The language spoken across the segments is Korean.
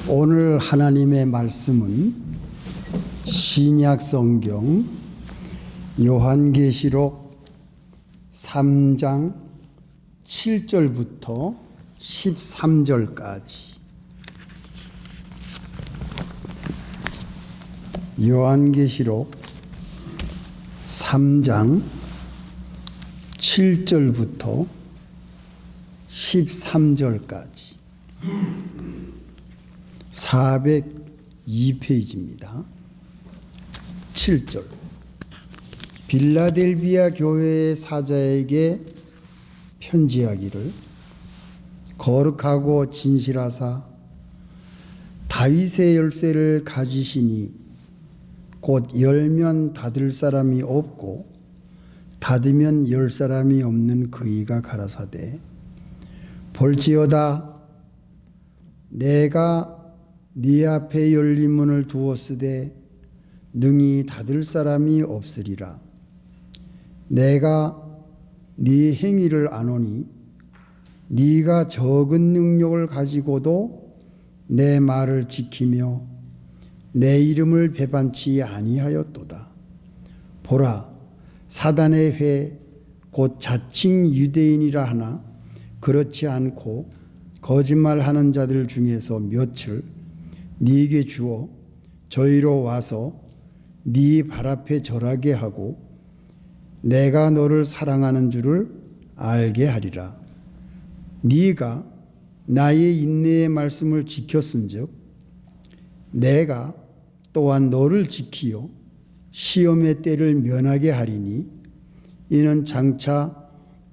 오늘 하나님의 말씀은 신약 성경 요한계시록 3장 7절부터 13절까지 요한계시록 3장 7절부터 13절까지 402페이지입니다. 7절. 빌라델비아 교회의 사자에게 편지하기를 거룩하고 진실하사 다윗의 열쇠를 가지시니 곧 열면 닫을 사람이 없고 닫으면 열 사람이 없는 그이가 가라사대 볼지어다 내가 네 앞에 열린 문을 두었으되 능히 닫을 사람이 없으리라. 내가 네 행위를 아노니 네가 적은 능력을 가지고도 내 말을 지키며 내 이름을 배반치 아니하였도다. 보라, 사단의 회 곧 자칭 유대인이라 하나 그렇지 않고 거짓말하는 자들 중에서 몇을 네게 주어 저희로 와서 네 발 앞에 절하게 하고 내가 너를 사랑하는 줄을 알게 하리라. 네가 나의 인내의 말씀을 지켰은즉 내가 또한 너를 지키어 시험의 때를 면하게 하리니 이는 장차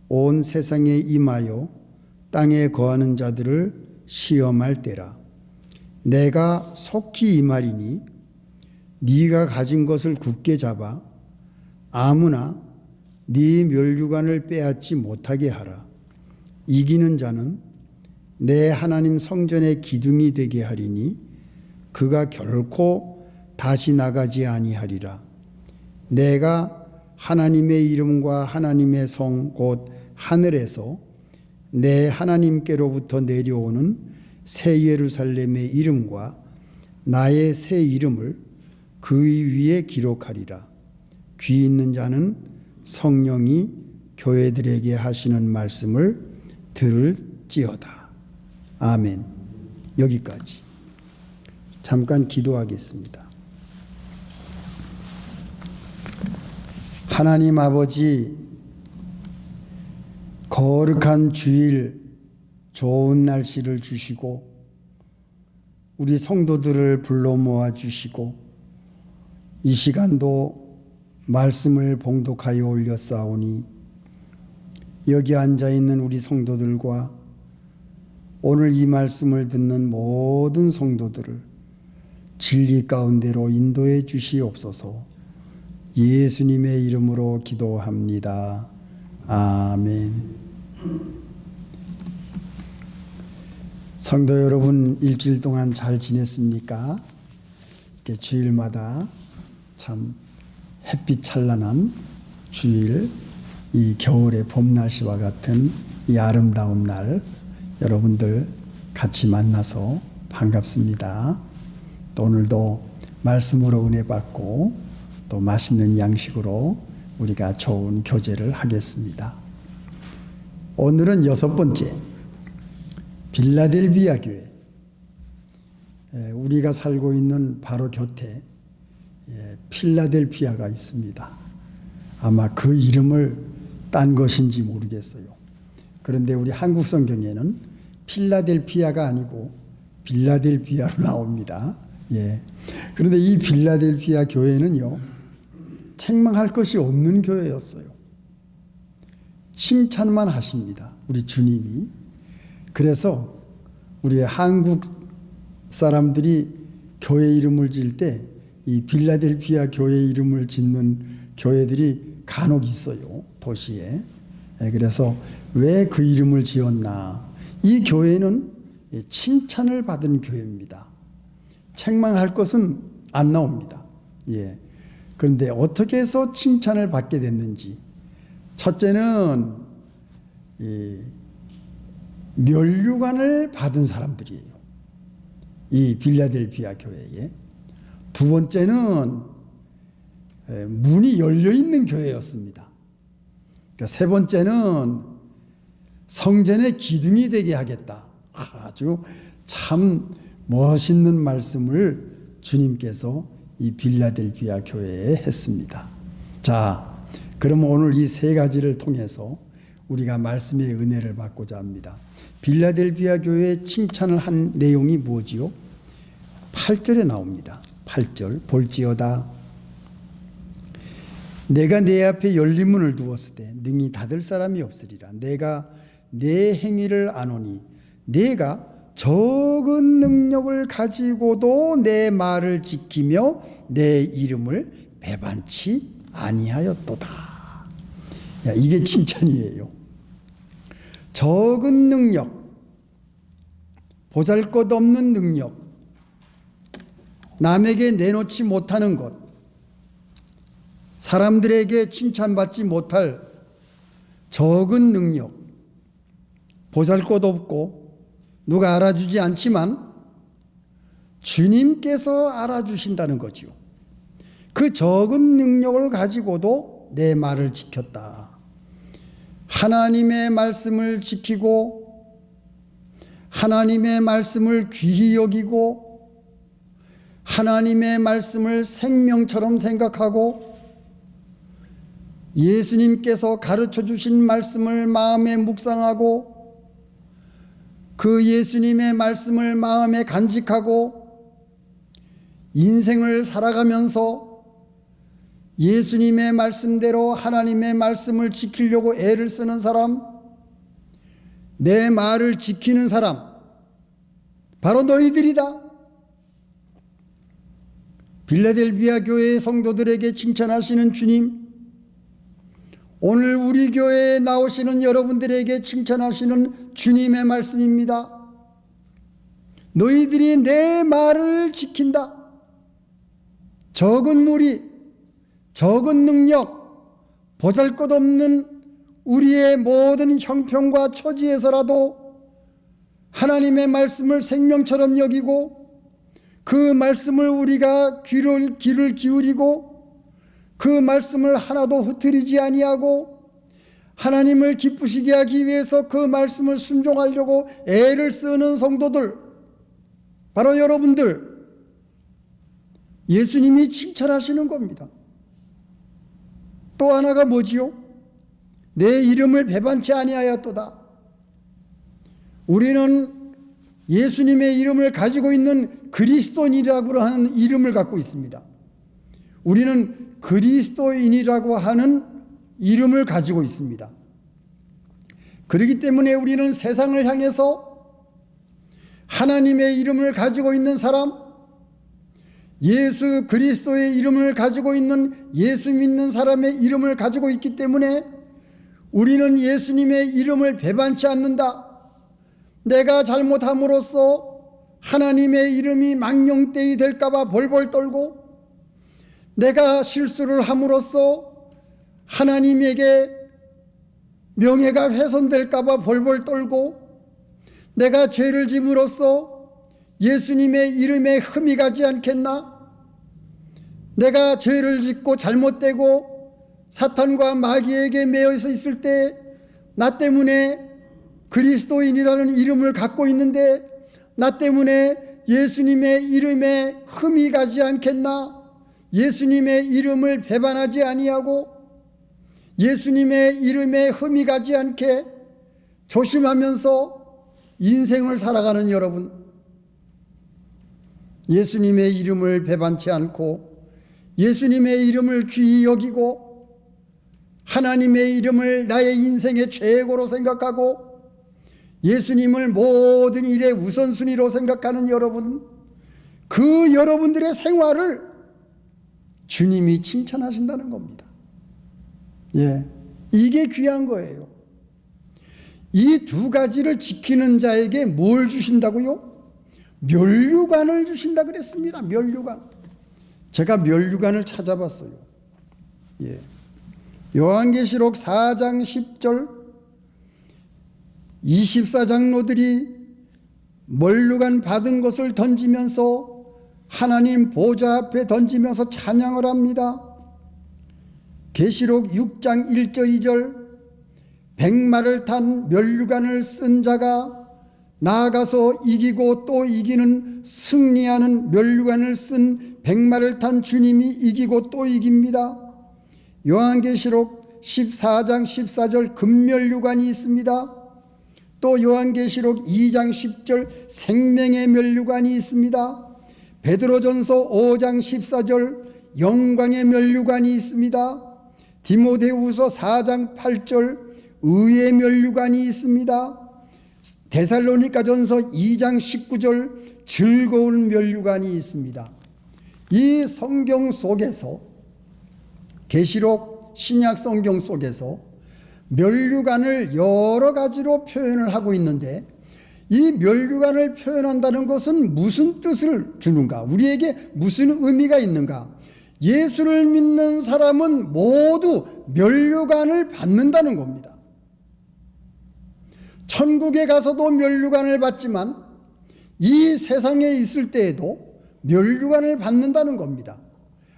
온 세상에 임하여 땅에 거하는 자들을 시험할 때라. 내가 속히 임하리니 네가 가진 것을 굳게 잡아 아무나 네 멸류관을 빼앗지 못하게 하라. 이기는 자는 내 하나님 성전의 기둥이 되게 하리니 그가 결코 다시 나가지 아니하리라. 내가 하나님의 이름과 하나님의 성 곧 하늘에서 내 하나님께로부터 내려오는 새 예루살렘의 이름과 나의 새 이름을 그 위에 기록하리라. 귀 있는 자는 성령이 교회들에게 하시는 말씀을 들을지어다. 아멘. 여기까지. 잠깐 기도하겠습니다. 하나님 아버지, 거룩한 주일 좋은 날씨를 주시고 우리 성도들을 불러 모아 주시고 이 시간도 말씀을 봉독하여 올렸사오니 여기 앉아있는 우리 성도들과 오늘 이 말씀을 듣는 모든 성도들을 진리 가운데로 인도해 주시옵소서. 예수님의 이름으로 기도합니다. 아멘. 성도 여러분, 일주일 동안 잘 지냈습니까? 이렇게 주일마다 참 햇빛 찬란한 주일, 이 겨울의 봄 날씨와 같은 이 아름다운 날 여러분들 같이 만나서 반갑습니다. 또 오늘도 말씀으로 은혜 받고 또 맛있는 양식으로 우리가 좋은 교제를 하겠습니다. 오늘은 6번째, 빌라델비아 교회. 우리가 살고 있는 바로 곁에 필라델피아가 있습니다. 아마 그 이름을 딴 것인지 모르겠어요. 그런데 우리 한국 성경에는 필라델피아가 아니고 빌라델비아로 나옵니다. 그런데 이 빌라델피아 교회는요, 책망할 것이 없는 교회였어요. 칭찬만 하십니다. 우리 주님이. 그래서 우리 한국 사람들이 교회 이름을 지을 때 이 빌라델피아 교회 이름을 짓는 교회들이 간혹 있어요. 도시에. 그래서 왜 그 이름을 지었나. 이 교회는 칭찬을 받은 교회입니다. 책망할 것은 안 나옵니다. 그런데 어떻게 해서 칭찬을 받게 됐는지. 첫째는 멸류관을 받은 사람들이에요. 이 빌라델피아 교회에. 두 번째는 문이 열려 있는 교회였습니다. 그러니까 세 번째는 성전의 기둥이 되게 하겠다. 아주 참 멋있는 말씀을 주님께서 이 빌라델피아 교회에 했습니다. 자, 그럼 오늘 이 세 가지를 통해서 우리가 말씀의 은혜를 받고자 합니다. 빌라델피아 교회에 칭찬을 한 내용이 뭐지요? 8절에 나옵니다. 8절 볼지어다 내가 내 앞에 열린 문을 두었을 때 능히 닫을 사람이 없으리라. 내가 내 행위를 아노니 내가 적은 능력을 가지고도 내 말을 지키며 내 이름을 배반치 아니하였도다. 야, 이게 칭찬이에요. 적은 능력, 보잘것없는 능력, 남에게 내놓지 못하는 것, 사람들에게 칭찬받지 못할 적은 능력, 보잘것없고 누가 알아주지 않지만 주님께서 알아주신다는 거지요. 그 적은 능력을 가지고도 내 말을 지켰다. 하나님의 말씀을 지키고 하나님의 말씀을 귀히 여기고 하나님의 말씀을 생명처럼 생각하고 예수님께서 가르쳐 주신 말씀을 마음에 묵상하고 그 예수님의 말씀을 마음에 간직하고 인생을 살아가면서 예수님의 말씀대로 하나님의 말씀을 지키려고 애를 쓰는 사람, 내 말을 지키는 사람, 바로 너희들이다. 빌라델피아 교회의 성도들에게 칭찬하시는 주님, 오늘 우리 교회에 나오시는 여러분들에게 칭찬하시는 주님의 말씀입니다. 너희들이 내 말을 지킨다. 적은 무리, 적은 능력, 보잘것없는 우리의 모든 형편과 처지에서라도 하나님의 말씀을 생명처럼 여기고 그 말씀을 우리가 귀를 기울이고 그 말씀을 하나도 흐트리지 아니하고 하나님을 기쁘시게 하기 위해서 그 말씀을 순종하려고 애를 쓰는 성도들, 바로 여러분들, 예수님이 칭찬하시는 겁니다. 또 하나가 뭐지요? 내 이름을 배반치 아니하였도다. 우리는 예수님의 이름을 가지고 있는 그리스도인이라고 하는 이름을 갖고 있습니다. 우리는 그리스도인이라고 하는 이름을 가지고 있습니다. 그렇기 때문에 우리는 세상을 향해서 하나님의 이름을 가지고 있는 사람, 예수 그리스도의 이름을 가지고 있는 예수 믿는 사람의 이름을 가지고 있기 때문에 우리는 예수님의 이름을 배반치 않는다. 내가 잘못함으로써 하나님의 이름이 망령되이 될까봐 벌벌 떨고, 내가 실수를 함으로써 하나님에게 명예가 훼손될까봐 벌벌 떨고, 내가 죄를 짐으로써 예수님의 이름에 흠이 가지 않겠나? 내가 죄를 짓고 잘못되고 사탄과 마귀에게 매여서 있을 때 나 때문에 그리스도인이라는 이름을 갖고 있는데 나 때문에 예수님의 이름에 흠이 가지 않겠나? 예수님의 이름을 배반하지 아니하고 예수님의 이름에 흠이 가지 않게 조심하면서 인생을 살아가는 여러분, 예수님의 이름을 배반치 않고 예수님의 이름을 귀히 여기고 하나님의 이름을 나의 인생의 최고로 생각하고 예수님을 모든 일의 우선순위로 생각하는 여러분, 그 여러분들의 생활을 주님이 칭찬하신다는 겁니다. 예, 이게 귀한 거예요. 이 두 가지를 지키는 자에게 뭘 주신다고요? 면류관을 주신다 그랬습니다. 면류관. 제가 면류관을 찾아봤어요. 예. 요한계시록 4장 10절 24장로들이 면류관 받은 것을 던지면서 하나님 보좌 앞에 던지면서 찬양을 합니다. 계시록 6장 1절 2절 백마를 탄 면류관을 쓴 자가 나아가서 이기고 또 이기는 승리하는 면류관을 쓴 백마를 탄 주님이 이기고 또 이깁니다. 요한계시록 14장 14절 금면류관이 있습니다. 또 요한계시록 2장 10절 생명의 면류관이 있습니다. 베드로전서 5장 14절 영광의 면류관이 있습니다. 디모데후서 4장 8절 의의 면류관이 있습니다. 데살로니가전서 2장 19절 즐거운 면류관이 있습니다. 이 성경 속에서 계시록 신약 성경 속에서 면류관을 여러 가지로 표현을 하고 있는데 이 면류관을 표현한다는 것은 무슨 뜻을 주는가? 우리에게 무슨 의미가 있는가? 예수를 믿는 사람은 모두 면류관을 받는다는 겁니다. 천국에 가서도 면류관을 받지만 이 세상에 있을 때에도 면류관을 받는다는 겁니다.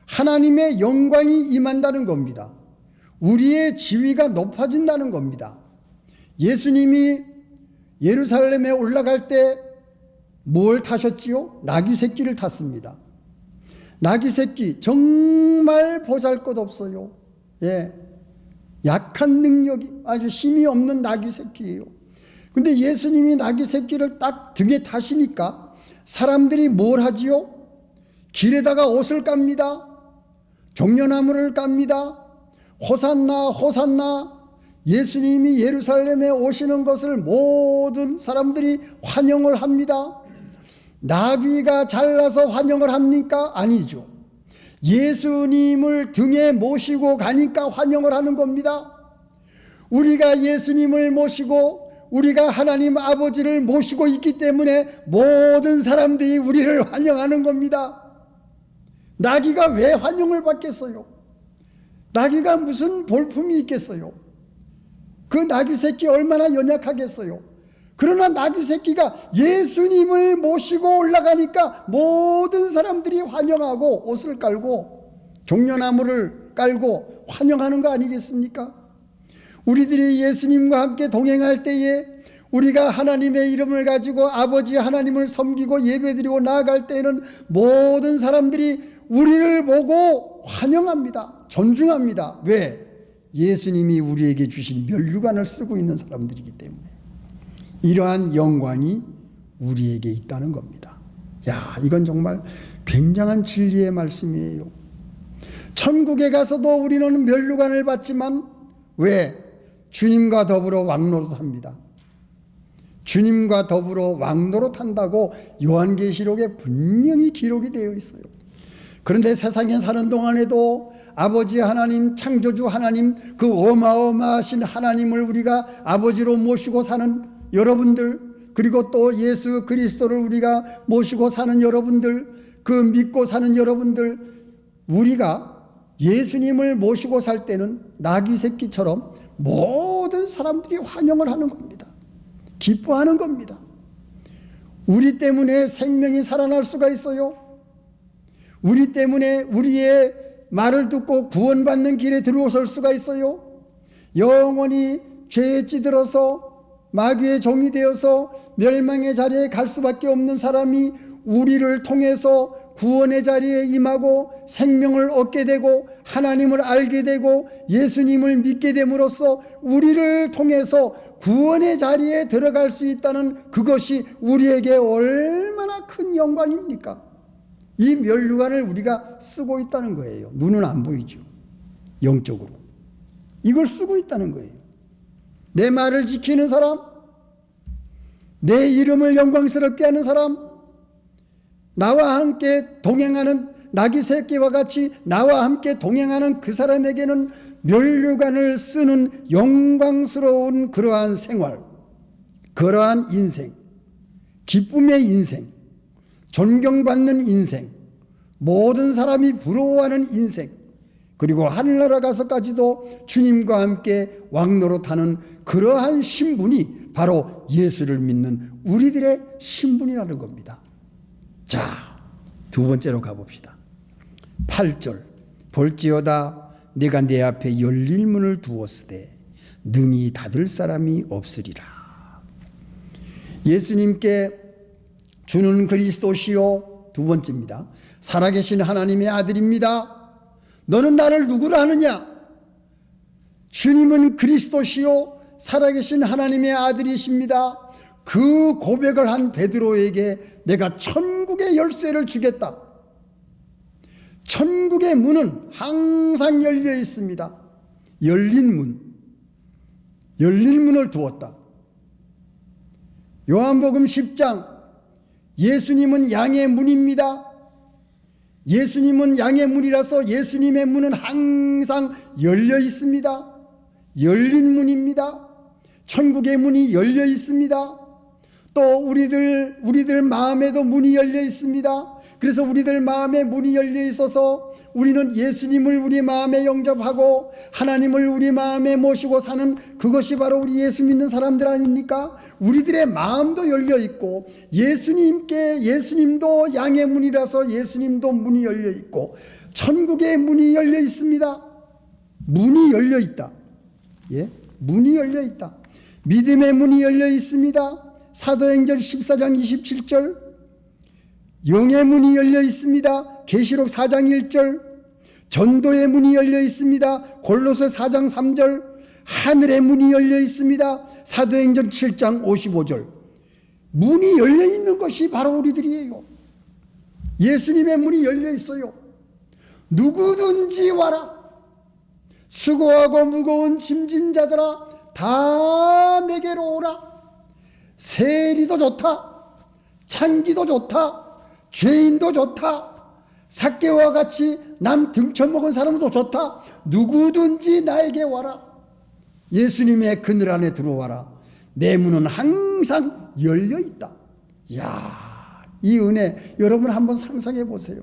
하나님의 영광이 임한다는 겁니다. 우리의 지위가 높아진다는 겁니다. 예수님이 예루살렘에 올라갈 때 뭘 타셨지요? 나귀 새끼를 탔습니다. 나귀 새끼 정말 보잘것없어요. 예, 약한 능력이 아주 힘이 없는 나귀 새끼예요. 근데 예수님이 나귀 새끼를 딱 등에 타시니까 사람들이 뭘 하지요? 길에다가 옷을 깝니다. 종려나무를 깝니다. 호산나 호산나. 예수님이 예루살렘에 오시는 것을 모든 사람들이 환영을 합니다. 나귀가 잘나서 환영을 합니까? 아니죠. 예수님을 등에 모시고 가니까 환영을 하는 겁니다. 우리가 예수님을 모시고 우리가 하나님 아버지를 모시고 있기 때문에 모든 사람들이 우리를 환영하는 겁니다. 나귀가 왜 환영을 받겠어요? 나귀가 무슨 볼품이 있겠어요? 그 나귀 새끼 얼마나 연약하겠어요? 그러나 나귀 새끼가 예수님을 모시고 올라가니까 모든 사람들이 환영하고 옷을 깔고 종려나무를 깔고 환영하는 거 아니겠습니까? 우리들이 예수님과 함께 동행할 때에 우리가 하나님의 이름을 가지고 아버지 하나님을 섬기고 예배드리고 나아갈 때에는 모든 사람들이 우리를 보고 환영합니다. 존중합니다. 왜? 예수님이 우리에게 주신 면류관을 쓰고 있는 사람들이기 때문에 이러한 영광이 우리에게 있다는 겁니다. 야, 이건 정말 굉장한 진리의 말씀이에요. 천국에 가서도 우리는 면류관을 받지만 왜? 주님과 더불어 왕노릇합니다. 주님과 더불어 왕노릇한다고 요한계시록에 분명히 기록이 되어 있어요. 그런데 세상에 사는 동안에도 아버지 하나님, 창조주 하나님, 그 어마어마하신 하나님을 우리가 아버지로 모시고 사는 여러분들, 그리고 또 예수 그리스도를 우리가 모시고 사는 여러분들, 그 믿고 사는 여러분들, 우리가 예수님을 모시고 살 때는 나귀 새끼처럼 모든 사람들이 환영을 하는 겁니다. 기뻐하는 겁니다. 우리 때문에 생명이 살아날 수가 있어요. 우리 때문에 우리의 말을 듣고 구원받는 길에 들어설 수가 있어요. 영원히 죄에 찌들어서 마귀의 종이 되어서 멸망의 자리에 갈 수밖에 없는 사람이 우리를 통해서 구원의 자리에 임하고 생명을 얻게 되고 하나님을 알게 되고 예수님을 믿게 됨으로써 우리를 통해서 구원의 자리에 들어갈 수 있다는 그것이 우리에게 얼마나 큰 영광입니까? 이 면류관을 우리가 쓰고 있다는 거예요. 눈은 안 보이죠. 영적으로. 이걸 쓰고 있다는 거예요. 내 말을 지키는 사람, 내 이름을 영광스럽게 하는 사람, 나와 함께 동행하는 나귀 새끼와 같이 나와 함께 동행하는 그 사람에게는 면류관을 쓰는 영광스러운 그러한 생활, 그러한 인생, 기쁨의 인생, 존경받는 인생, 모든 사람이 부러워하는 인생, 그리고 하늘나라 가서까지도 주님과 함께 왕노릇하는 그러한 신분이 바로 예수를 믿는 우리들의 신분이라는 겁니다. 자, 두 번째로 가봅시다. 8절. 볼지어다 내가 내 앞에 열릴 문을 두었으되 능히 닫을 사람이 없으리라. 예수님께 주는 그리스도시요, 두 번째입니다. 살아계신 하나님의 아들입니다. 너는 나를 누구라 하느냐? 주님은 그리스도시요 살아계신 하나님의 아들이십니다. 그 고백을 한 베드로에게 내가 천국의 열쇠를 주겠다. 천국의 문은 항상 열려 있습니다. 열린 문을 두었다. 요한복음 10장, 예수님은 양의 문입니다. 예수님은 양의 문이라서 예수님의 문은 항상 열려 있습니다. 열린 문입니다. 천국의 문이 열려 있습니다. 또 우리들 마음에도 문이 열려 있습니다. 그래서 우리들 마음에 문이 열려 있어서 우리는 예수님을 우리 마음에 영접하고 하나님을 우리 마음에 모시고 사는 그것이 바로 우리 예수 믿는 사람들 아닙니까? 우리들의 마음도 열려 있고 예수님도 양의 문이라서 예수님도 문이 열려 있고 천국의 문이 열려 있습니다. 문이 열려 있다. 예? 문이 열려 있다. 믿음의 문이 열려 있습니다. 사도행전 14장 27절. 영의 문이 열려 있습니다. 계시록 4장 1절. 전도의 문이 열려 있습니다. 골로새 4장 3절. 하늘의 문이 열려 있습니다. 사도행전 7장 55절. 문이 열려 있는 것이 바로 우리들이에요. 예수님의 문이 열려 있어요. 누구든지 와라. 수고하고 무거운 짐진 자들아 다 내게로 오라. 세리도 좋다. 창기도 좋다. 죄인도 좋다. 삭개와 같이 남 등쳐먹은 사람도 좋다. 누구든지 나에게 와라. 예수님의 그늘 안에 들어와라. 내 문은 항상 열려 있다. 이야, 이 은혜 여러분 한번 상상해 보세요.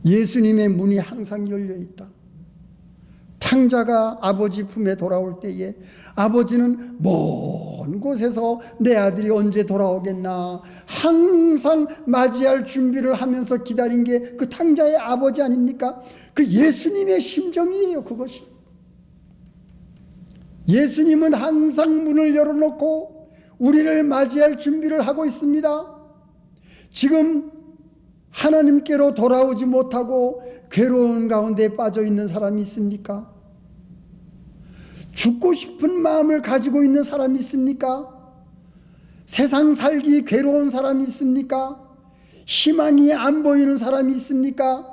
예수님의 문이 항상 열려 있다. 탕자가 아버지 품에 돌아올 때에 아버지는 먼 곳에서 내 아들이 언제 돌아오겠나 항상 맞이할 준비를 하면서 기다린 게 그 탕자의 아버지 아닙니까? 그 예수님의 심정이에요. 그것이. 예수님은 항상 문을 열어놓고 우리를 맞이할 준비를 하고 있습니다. 지금 하나님께로 돌아오지 못하고 괴로운 가운데 빠져 있는 사람이 있습니까? 죽고 싶은 마음을 가지고 있는 사람이 있습니까? 세상 살기 괴로운 사람이 있습니까? 희망이 안 보이는 사람이 있습니까?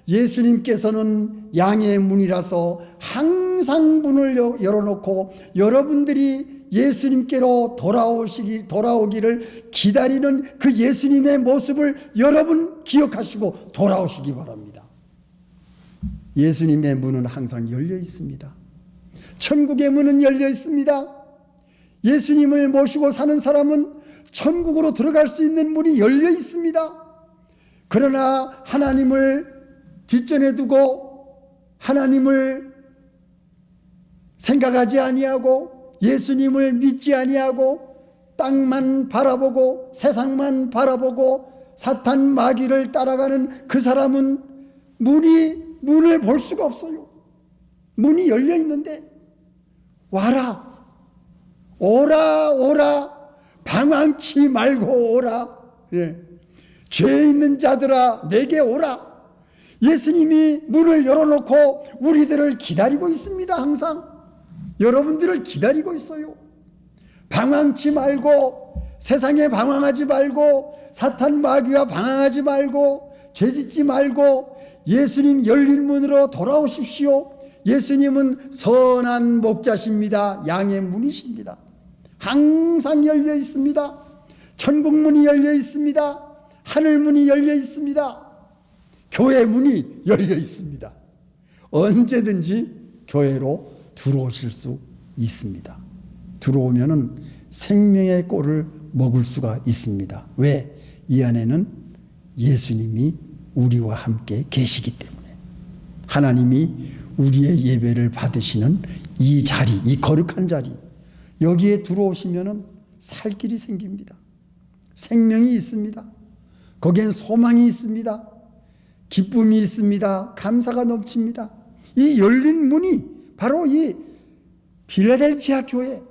예수님께서는 양의 문이라서 항상 문을 열어놓고 여러분들이 예수님께로 돌아오기를 기다리는 그 예수님의 모습을 여러분 기억하시고 돌아오시기 바랍니다. 예수님의 문은 항상 열려 있습니다. 천국의 문은 열려 있습니다. 예수님을 모시고 사는 사람은 천국으로 들어갈 수 있는 문이 열려 있습니다. 그러나 하나님을 뒷전에 두고 하나님을 생각하지 아니하고 예수님을 믿지 아니하고 땅만 바라보고 세상만 바라보고 사탄 마귀를 따라가는 그 사람은 문을 볼 수가 없어요. 문이 열려 있는데 와라, 오라, 오라, 방황치 말고 오라. 예. 죄 있는 자들아 내게 오라. 예수님이 문을 열어놓고 우리들을 기다리고 있습니다. 항상 여러분들을 기다리고 있어요. 방황치 말고 세상에 방황하지 말고 사탄 마귀와 방황하지 말고 죄짓지 말고 예수님 열린 문으로 돌아오십시오. 예수님은 선한 목자십니다. 양의 문이십니다. 항상 열려 있습니다. 천국 문이 열려 있습니다. 하늘 문이 열려 있습니다. 교회 문이 열려 있습니다. 언제든지 교회로 들어오실 수 있습니다. 들어오면은 생명의 꼴을 먹을 수가 있습니다. 왜? 이 안에는 예수님이 우리와 함께 계시기 때문에. 하나님이 우리의 예배를 받으시는 이 자리, 이 거룩한 자리, 여기에 들어오시면은 살 길이 생깁니다. 생명이 있습니다. 거기엔 소망이 있습니다. 기쁨이 있습니다. 감사가 넘칩니다. 이 열린 문이 바로 이 필라델피아 교회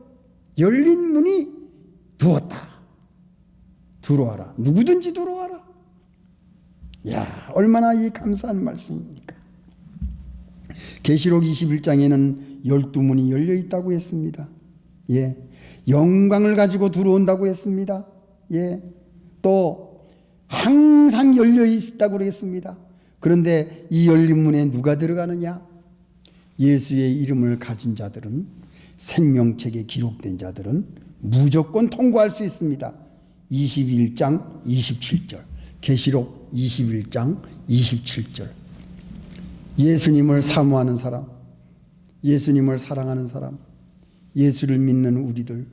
열린 문이 두었다. 들어와라. 누구든지 들어와라. 야, 얼마나 이 감사한 말씀입니까? 계시록 21장에는 12문이 열려 있다고 했습니다. 예. 영광을 가지고 들어온다고 했습니다. 예. 또 항상 열려 있다고 그랬습니다. 그런데 이 열린 문에 누가 들어가느냐? 예수의 이름을 가진 자들은, 생명책에 기록된 자들은 무조건 통과할 수 있습니다. 21장 27절, 계시록 21장 27절. 예수님을 사모하는 사람, 예수님을 사랑하는 사람, 예수를 믿는 우리들,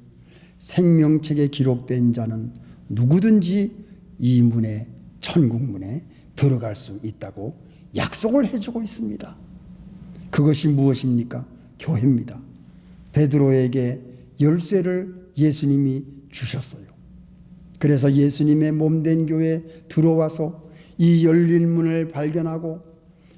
생명책에 기록된 자는 누구든지 이 문에, 천국 문에 들어갈 수 있다고 약속을 해주고 있습니다. 그것이 무엇입니까? 교회입니다. 베드로에게 열쇠를 예수님이 주셨어요. 그래서 예수님의 몸된 교회에 들어와서 이 열린 문을 발견하고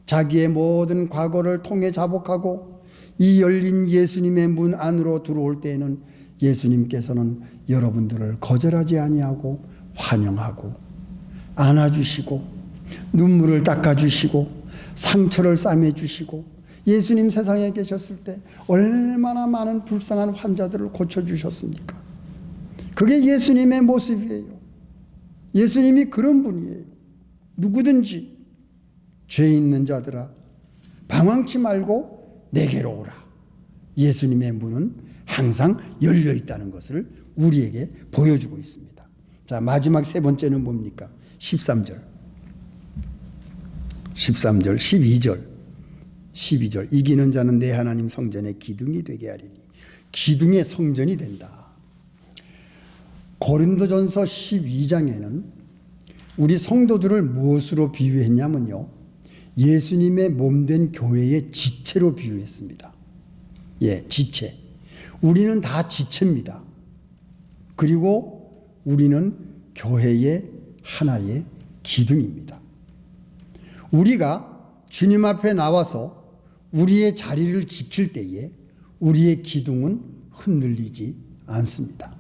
자기의 모든 과거를 통해 자복하고 이 열린 예수님의 문 안으로 들어올 때에는 예수님께서는 여러분들을 거절하지 아니하고 환영하고 안아주시고 눈물을 닦아주시고 상처를 싸매주시고, 예수님 세상에 계셨을 때 얼마나 많은 불쌍한 환자들을 고쳐주셨습니까? 그게 예수님의 모습이에요. 예수님이 그런 분이에요. 누구든지 죄 있는 자들아 방황치 말고 내게로 오라. 예수님의 문은 항상 열려 있다는 것을 우리에게 보여주고 있습니다. 자, 마지막 세 번째는 뭡니까? 13절, 12절. 이기는 자는 내 하나님 성전의 기둥이 되게 하리니. 기둥의 성전이 된다. 고린도전서 12장에는 우리 성도들을 무엇으로 비유했냐면요, 예수님의 몸된 교회의 지체로 비유했습니다. 예, 지체. 우리는 다 지체입니다. 그리고 우리는 교회의 하나의 기둥입니다. 우리가 주님 앞에 나와서 우리의 자리를 지킬 때에 우리의 기둥은 흔들리지 않습니다.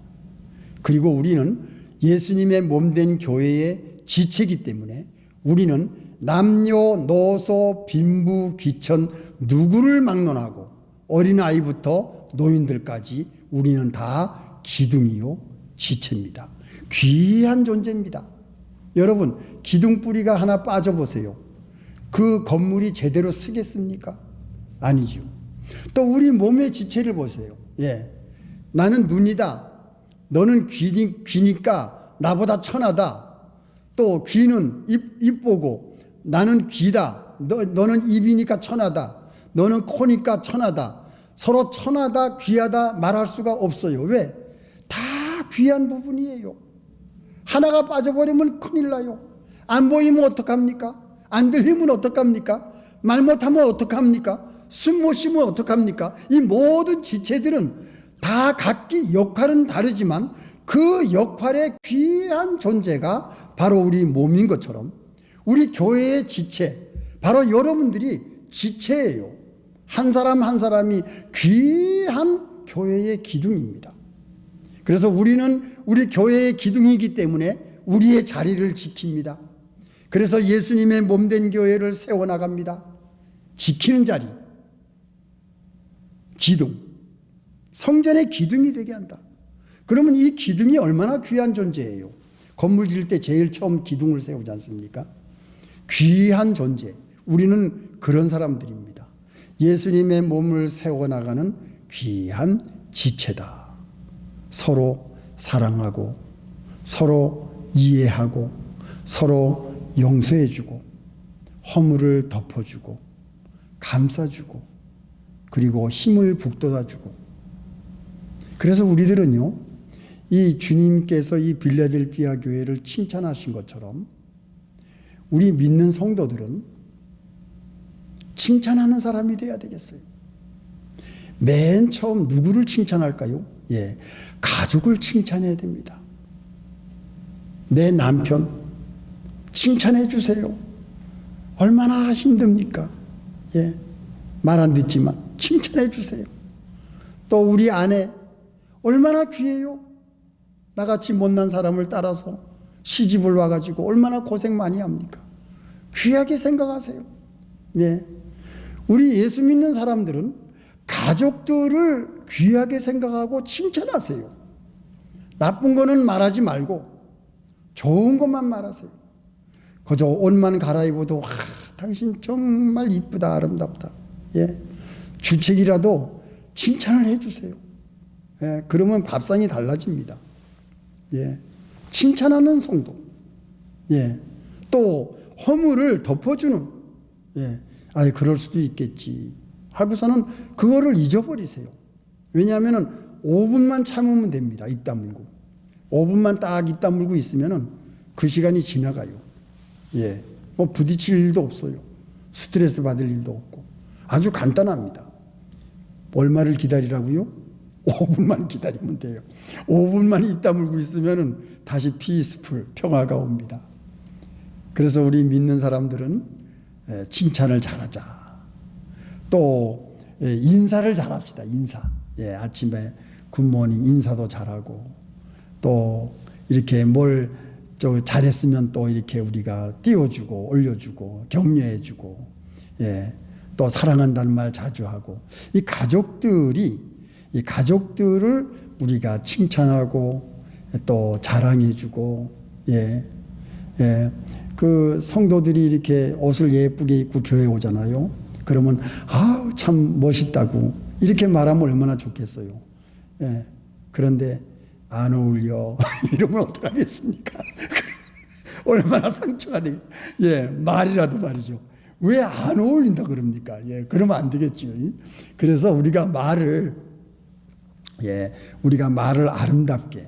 그리고 우리는 예수님의 몸된 교회의 지체이기 때문에 우리는 남녀노소 빈부 귀천 누구를 막론하고 어린아이부터 노인들까지 우리는 다 기둥이요 지체입니다. 귀한 존재입니다. 여러분, 기둥뿌리가 하나 빠져보세요. 그 건물이 제대로 서겠습니까? 아니죠. 또 우리 몸의 지체를 보세요. 예, 나는 눈이다. 너는 귀니까 나보다 천하다. 또 귀는 입 보고 나는 귀다. 너는 입이니까 천하다. 너는 코니까 천하다. 서로 천하다 귀하다 말할 수가 없어요. 왜? 다 귀한 부분이에요. 하나가 빠져버리면 큰일 나요. 안 보이면 어떡합니까? 안 들리면 어떡합니까? 말 못하면 어떡합니까? 숨 못 쉬면 어떡합니까? 이 모든 지체들은 다 각기 역할은 다르지만 그 역할의 귀한 존재가 바로 우리 몸인 것처럼 우리 교회의 지체, 바로 여러분들이 지체예요. 한 사람 한 사람이 귀한 교회의 기둥입니다. 그래서 우리는 우리 교회의 기둥이기 때문에 우리의 자리를 지킵니다. 그래서 예수님의 몸된 교회를 세워나갑니다. 지키는 자리, 기둥, 성전의 기둥이 되게 한다. 그러면 이 기둥이 얼마나 귀한 존재예요. 건물 지을 때 제일 처음 기둥을 세우지 않습니까? 귀한 존재, 우리는 그런 사람들입니다. 예수님의 몸을 세워나가는 귀한 지체다. 서로 사랑하고 서로 이해하고 서로 용서해주고 허물을 덮어주고 감싸주고 그리고 힘을 북돋아주고. 그래서 우리들은요, 이 주님께서 이 빌라델피아 교회를 칭찬하신 것처럼 우리 믿는 성도들은 칭찬하는 사람이 돼야 되겠어요. 맨 처음 누구를 칭찬할까요? 예, 가족을 칭찬해야 됩니다. 내 남편 칭찬해 주세요. 얼마나 힘듭니까? 예, 말 안 듣지만 칭찬해 주세요. 또 우리 아내 얼마나 귀해요. 나같이 못난 사람을 따라서 시집을 와가지고 얼마나 고생 많이 합니까? 귀하게 생각하세요. 예, 우리 예수 믿는 사람들은 가족들을 귀하게 생각하고 칭찬하세요. 나쁜 거는 말하지 말고 좋은 것만 말하세요. 그저 옷만 갈아입어도 당신 정말 이쁘다, 아름답다. 예, 주책이라도 칭찬을 해주세요. 예, 그러면 밥상이 달라집니다. 예, 칭찬하는 성도. 예, 또 허물을 덮어주는. 예, 아이 그럴 수도 있겠지 하고서는 그거를 잊어버리세요. 왜냐하면은 5분만 참으면 됩니다. 입 다물고 5분만 딱 입 다물고 있으면은 그 시간이 지나가요. 예, 뭐 부딪힐 일도 없어요. 스트레스 받을 일도 없고 아주 간단합니다. 얼마를 기다리라고요? 5분만 기다리면 돼요. 5분만 입 다물고 있으면은 다시 피스풀 평화가 옵니다. 그래서 우리 믿는 사람들은 칭찬을 잘하자. 또 인사를 잘합시다. 인사. 예, 아침에 굿모닝 인사도 잘하고 또 이렇게 뭘 잘했으면 또 이렇게 우리가 띄워주고 올려주고 격려해주고 예, 또 사랑한다는 말 자주 하고 이 가족들을 우리가 칭찬하고 또 자랑해주고 예, 예, 그 성도들이 이렇게 옷을 예쁘게 입고 교회 오잖아요. 그러면 아우 참 멋있다고 이렇게 말하면 얼마나 좋겠어요. 예, 그런데 안 어울려 이러면 어떡하겠습니까? 얼마나 상처가 되겠. 예, 말이라도 말이죠. 왜 안 어울린다 그럽니까? 예, 그러면 안 되겠죠. 그래서 우리가 말을 아름답게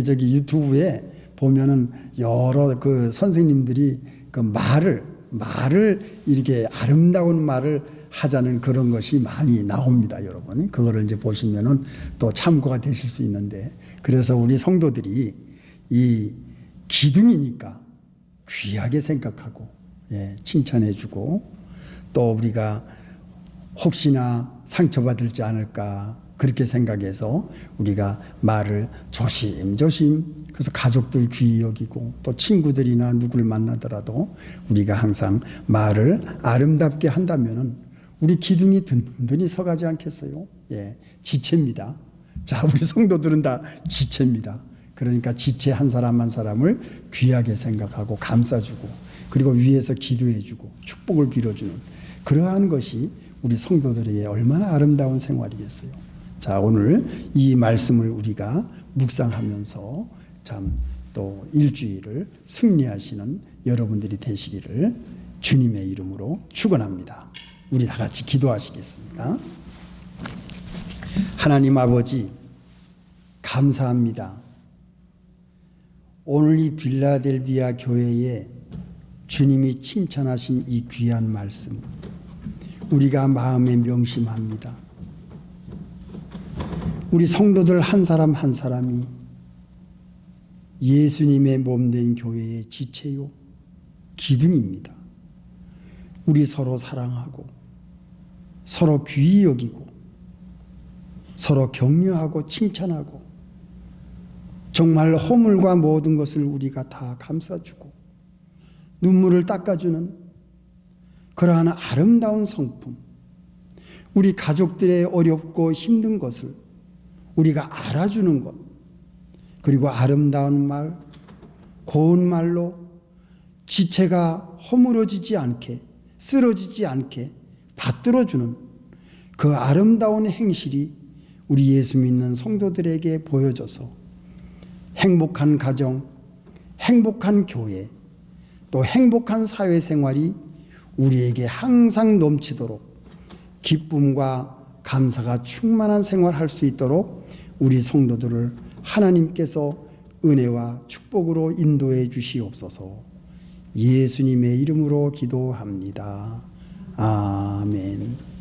저기 유튜브에 보면은 여러 그 선생님들이 그 말을 이렇게 아름다운 말을 하자는 그런 것이 많이 나옵니다, 여러분. 그거를 이제 보시면은 또 참고가 되실 수 있는데, 그래서 우리 성도들이 이 기둥이니까 귀하게 생각하고 예, 칭찬해주고 또 우리가 혹시나 상처받을지 않을까 그렇게 생각해서 우리가 말을 조심조심 그래서 가족들 귀히 여기고 또 친구들이나 누구를 만나더라도 우리가 항상 말을 아름답게 한다면은 우리 기둥이 든든히 서가지 않겠어요? 예, 지체입니다. 자, 우리 성도들은 다 지체입니다. 그러니까 지체 한 사람 한 사람을 귀하게 생각하고 감싸주고 그리고 위에서 기도해주고 축복을 빌어주는 그러한 것이 우리 성도들에게 얼마나 아름다운 생활이겠어요. 자, 오늘 이 말씀을 우리가 묵상하면서 참 또 일주일을 승리하시는 여러분들이 되시기를 주님의 이름으로 축원합니다. 우리 다 같이 기도하시겠습니다. 하나님 아버지 감사합니다. 오늘 이 빌라델비아 교회에 주님이 칭찬하신 이 귀한 말씀 우리가 마음에 명심합니다. 우리 성도들 한 사람 한 사람이 예수님의 몸된 교회의 지체요 기둥입니다. 우리 서로 사랑하고 서로 귀히 여기고 서로 격려하고 칭찬하고 정말 허물과 모든 것을 우리가 다 감싸주고 눈물을 닦아주는 그러한 아름다운 성품, 우리 가족들의 어렵고 힘든 것을 우리가 알아주는 것, 그리고 아름다운 말, 고운 말로 지체가 허물어지지 않게, 쓰러지지 않게 받들어주는 그 아름다운 행실이 우리 예수 믿는 성도들에게 보여져서 행복한 가정, 행복한 교회, 또 행복한 사회생활이 우리에게 항상 넘치도록 기쁨과 감사가 충만한 생활할 수 있도록 우리 성도들을 하나님께서 은혜와 축복으로 인도해 주시옵소서. 예수님의 이름으로 기도합니다. 아멘.